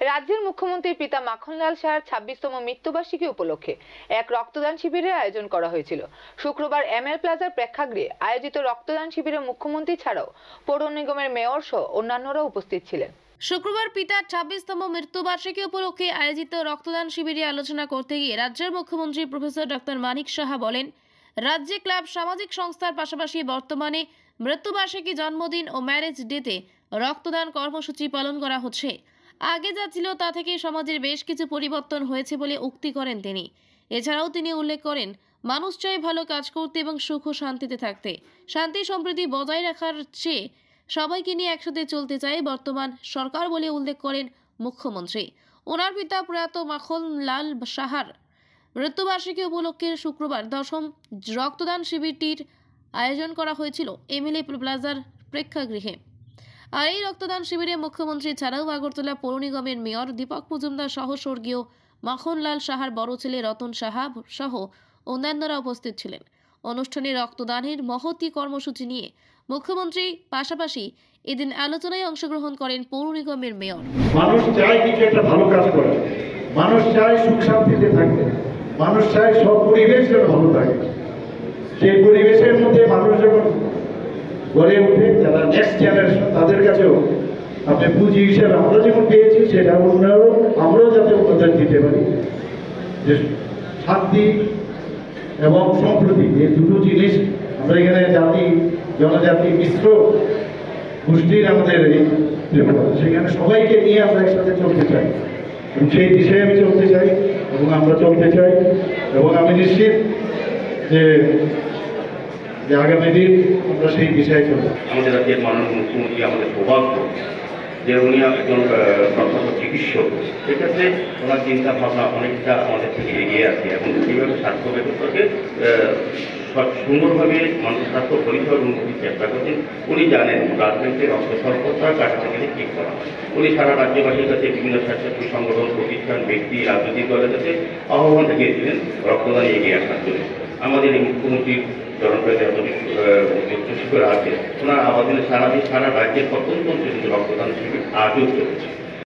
রাজ্যের মুখ্যমন্ত্রীর পিতা মাখনলাল সাহার 26তম মৃত্যুবার্ষিকী উপলক্ষে এক রক্তদান শিবিরের আয়োজন করা হয়েছিল। শুক্রবার এমএল প্লাজার প্রেক্ষাগৃহে আয়োজিত রক্তদান শিবিরে মুখ্যমন্ত্রী ছাড়াও পৌর নিগমের মেয়র সহ অন্যান্যরা উপস্থিত ছিলেন। শুক্রবার পিতার 26তম মৃত্যুবার্ষিকী উপলক্ষে আয়োজিত রক্তদান শিবিরে আলোচনা করতে গিয়ে রাজ্যের মুখ্যমন্ত্রী প্রফেসর ডক্টর মানিক সাহা বলেন, রাজ্যে ক্লাব, সামাজিক সংস্থার পাশাপাশি বর্তমানে মৃত্যুবার্ষিকী, জন্মদিন ও ম্যারেজ ডেতে রক্তদান কর্মসূচি পালন করা হচ্ছে। আগে যা ছিল তা থেকে সমাজের বেশ কিছু পরিবর্তন হয়েছে বলে উক্তি করেন তিনি। এছাড়াও তিনি উল্লেখ করেন, মানুষ চায় ভালো কাজ করতে এবং সুখ ও শান্তিতে থাকতে। শান্তি সম্প্রীতি বজায় রাখার চেয়ে সবাইকে নিয়ে একসাথে চলতে চায় বর্তমান সরকার বলে উল্লেখ করেন মুখ্যমন্ত্রী। ওনার পিতা প্রয়াত মাখনলাল সাহার মৃত্যুবার্ষিকী উপলক্ষে শুক্রবার 10ম রক্তদান শিবিরটির আয়োজন করা হয়েছিল এমএলএ প্লাজার প্রেক্ষাগৃহে। আর এই রক্তদান শিবিরে মুখ্যমন্ত্রী ছাড়াও আগরতলা পৌর নিগমের মেয়র দীপক মজুমদার সহ স্বর্গীয় মাখনলাল সাহার বড় ছেলে রতন সাহা সহ অন্যান্যরা উপস্থিত ছিলেন। অনুষ্ঠানে রক্তদানের মহতী কর্মসূচি নিয়ে মুখ্যমন্ত্রী পাশাপাশি এদিন আলোচনায় অংশগ্রহণ করেন পৌর নিগমের মেয়র। মানুষ চায় কিছু একটা ভালো কাজ করে, মানুষ চায় সুখ শান্তিতে থাকতে, মানুষ চায় সব পরিবেশ যেন ভালো থাকে। সেই পরিবেশের মধ্যে মানুষ যখন গড়ে উঠে, যারা নেক্সট জেনারেশন, তাদের কাছেও আপনি পুঁজি হিসেবে আমরা যেমন পেয়েছি সেটা আমরাও যাতে উন্নয়ন দিতে পারি। যে শান্তি এবং সম্প্রীতি, এই দুটো জিনিস আমরা এখানে জাতি জনজাতি মিশ্র গোষ্ঠীর আমাদের সেখানে সবাইকে নিয়ে আমরা একসাথে চলতে চাই এবং সেই দিশায় আমি চলতে চাই এবং আমরা চলতে চাই এবং আমি নিশ্চিত যে আগামী দিন আমরা সেই দিশায় চলব। আমাদের রাজ্যের মাননীয় মুখ্যমন্ত্রী আমাদের সৌভাগ্য যে উনি একজন প্রখ্যাত চিকিৎসক। সেক্ষেত্রে ওনার চিন্তা ভাবনা অনেকটা আমাদের থেকে এগিয়ে আছে এবং কীভাবে স্বাস্থ্য ব্যবস্থাকে সুন্দরভাবে মানুষ স্বাস্থ্য পরিষেবার উন্নতির চেষ্টা করছেন। উনি জানেন রাজনীতিতে রক্ত স্বল্পতা কাটাতে গেলে কী করা হয়। উনি সারা রাজ্যবাসীর কাছে বিভিন্ন স্বেচ্ছাসেবী সংগঠন, প্রতিষ্ঠান, ব্যক্তি, রাজনৈতিক দলের কাছে আহ্বান জানিয়েছিলেন রক্তদানে এগিয়ে আসার জন্য। আমাদের এই মুখ্যমন্ত্রীর জনপ্রিয়তা উচ্চশিখরে আছে। ওনার আবেদনে সারা রাজ্যের প্রত্যন্ত অঞ্চলে রক্তদান শিবির আজও চলছে।